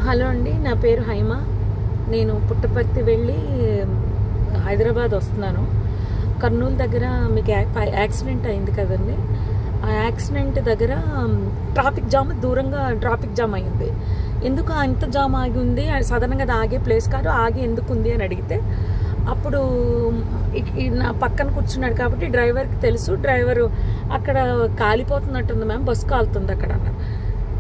Hello అండి, నా పేరు హైమ. నేను పుట్టపర్తి వెళ్ళి హైదరాబాద్ వస్తున్నాను. కర్నూలు దగ్గర మీకు యాక్సిడెంట్ అయింది కదండి. ఆ యాక్సిడెంట్ దగ్గర ట్రాఫిక్ జామ్, దూరంగా ట్రాఫిక్ జామ్ అయింది. ఎందుకు అంత జామ్ ఆగి ఉంది? సాధారణంగా అది ఆగే ప్లేస్ కాదు, ఆగి ఎందుకు ఉంది అని అడిగితే అప్పుడు నా పక్కన కూర్చున్నాడు కాబట్టి డ్రైవర్కి తెలుసు. డ్రైవరు అక్కడ కాలిపోతున్నట్టుంది మ్యామ్, బస్సు కాలుతుంది అక్కడ అన్నారు.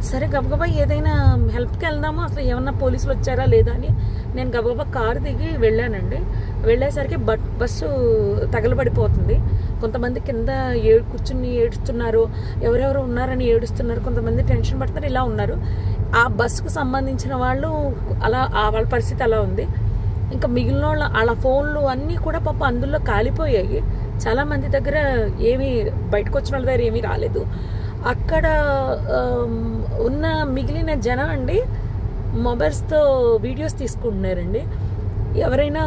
సరే గబగబా ఏదైనా హెల్ప్కి వెళ్దాము, అసలు ఏమన్నా పోలీసులు వచ్చారా లేదా అని నేను గబగబా కారు దిగి వెళ్ళానండి. వెళ్ళేసరికి బస్సు తగలబడిపోతుంది. కొంతమంది కింద కూర్చుని ఏడుస్తున్నారు, ఎవరెవరు ఉన్నారని ఏడుస్తున్నారు, కొంతమంది టెన్షన్ పడుతున్నారు, ఇలా ఉన్నారు. ఆ బస్సుకు సంబంధించిన వాళ్ళు అలా వాళ్ళ పరిస్థితి అలా ఉంది. ఇంకా మిగిలిన వాళ్ళ ఫోన్లు అన్నీ కూడా పాప అందులో కాలిపోయాయి. చాలామంది దగ్గర ఏమీ బయటకు వచ్చిన వాళ్ళ దగ్గర ఏమీ రాలేదు. అక్కడ ఉన్న మిగిలిన జనం అండి మొబైల్స్తో వీడియోస్ తీసుకుంటున్నారండి. ఎవరైనా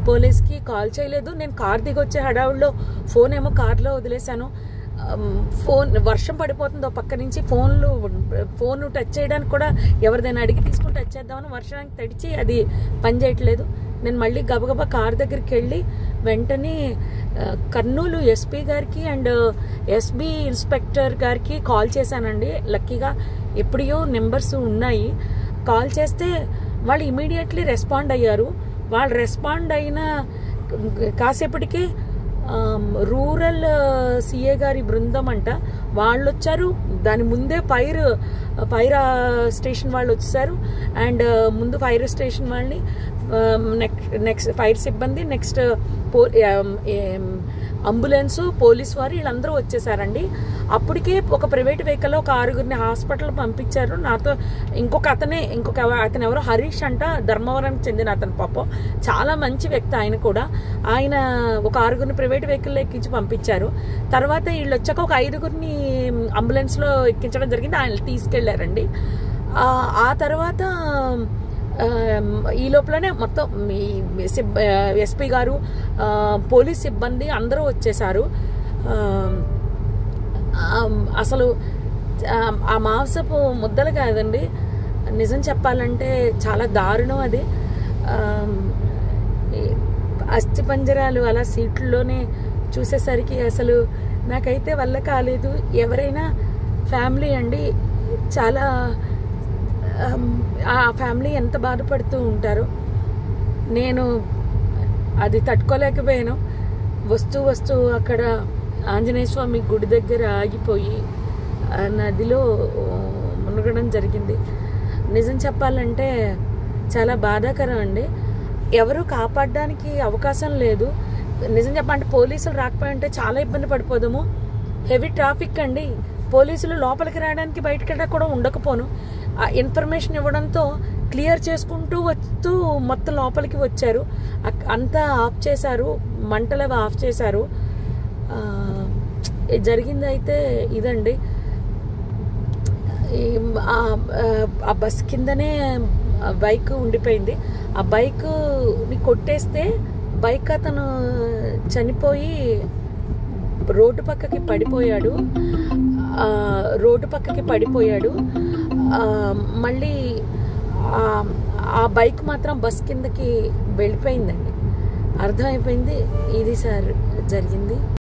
పోలీస్కి కాల్ చేయలేదు. నేను కార్ దిగి వచ్చే హడావుల్లో ఫోన్ ఏమో కార్లో వదిలేశాను. వర్షం పడిపోతుంది పక్క నుంచి, ఫోన్ టచ్ చేయడానికి కూడా ఎవరిదైనా అడిగి తీసుకుని టచ్ చేద్దామని వర్షానికి తడిచి అది పని చేయట్లేదు. నేను మళ్ళీ గబగబా కార్ దగ్గరికి వెళ్ళి వెంటనే కర్నూలు ఎస్పీ గారికి అండ్ ఎస్బీ ఇన్స్పెక్టర్ గారికి కాల్ చేశానండి. లక్కీగా ఎప్పుడో నెంబర్స్ ఉన్నాయి. కాల్ చేస్తే వాళ్ళు ఇమీడియట్లీ రెస్పాండ్ అయ్యారు. వాళ్ళు రెస్పాండ్ అయిన కాసేపటికి రూరల్ సిఏ గారి బృందం అంట వాళ్ళు వచ్చారు. దాని ముందే ఫైర్ స్టేషన్ వాళ్ళు వచ్చేసారు. అండ్ ముందు ఫైర్ స్టేషన్ వాళ్ళని, నెక్స్ట్ ఫైర్ సిబ్బంది, నెక్స్ట్ అంబులెన్స్, పోలీస్ వారు వీళ్ళందరూ వచ్చేసారండి. అప్పటికే ఒక ప్రైవేట్ వెహికల్లో ఒక 6గురిని హాస్పిటల్ పంపించారు. నాతో అతను ఎవరో హరీష్ అంట, ధర్మవరానికి చెందిన అతను. పాపం చాలా మంచి వ్యక్తి ఆయన కూడా. ఆయన ఒక 6గురిని ప్రైవేట్ వెహికల్లో ఎక్కించి పంపించారు. తర్వాత వీళ్ళు వచ్చాక ఒక 5గురిని అంబులెన్స్లో ఎక్కించడం జరిగింది. ఆయన తీసుకెళ్లారండి. ఆ తర్వాత ఈ లోపలనే మొత్తం ఎస్పీ గారు, పోలీస్ సిబ్బంది అందరూ వచ్చేసారు. అసలు ఆ మాంసపు ముద్దలు కాదండి, నిజం చెప్పాలంటే చాలా దారుణం అది. అస్థిపంజరాలు అలా సీట్లలోనే చూసేసరికి అసలు నాకైతే వల్ల కాలేదు. ఎవరైనా ఫ్యామిలీ అండి, చాలా ఆ ఫ్యామిలీ ఎంత బాధపడుతూ ఉంటారో. నేను అది తట్టుకోలేకపోయాను. వస్తూ అక్కడ ఆంజనేయ స్వామి గుడి దగ్గర ఆగిపోయి నదిలో మునగడం జరిగింది. నిజం చెప్పాలంటే చాలా బాధాకరం అండి. ఎవరు కాపాడడానికి అవకాశం లేదు. నిజం చెప్పాలంటే పోలీసులు రాకపోయింటే చాలా ఇబ్బంది పడిపోదాము. హెవీ ట్రాఫిక్ అండి. పోలీసులు లోపలికి రావడానికి బయటకి కూడా ఉండకపోను. ఆ ఇన్ఫర్మేషన్ ఇవ్వడంతో క్లియర్ చేసుకుంటూ వస్తూ మొత్తం లోపలికి వచ్చారు. అంతా ఆఫ్ చేశారు, మంటలు ఆఫ్ చేశారు. జరిగింది అయితే ఇదండి. ఆ బస్ కిందనే బైక్ ఉండిపోయింది. ఆ బైక్ని కొట్టేస్తే బైక్ అతను చనిపోయి రోడ్డు పక్కకి పడిపోయాడు. మళ్ళీ ఆ బైక్ మాత్రం బస్ కిందకి వెళ్ళిపోయిందండి. అర్థమైపోయింది ఇది సార్ జరిగింది.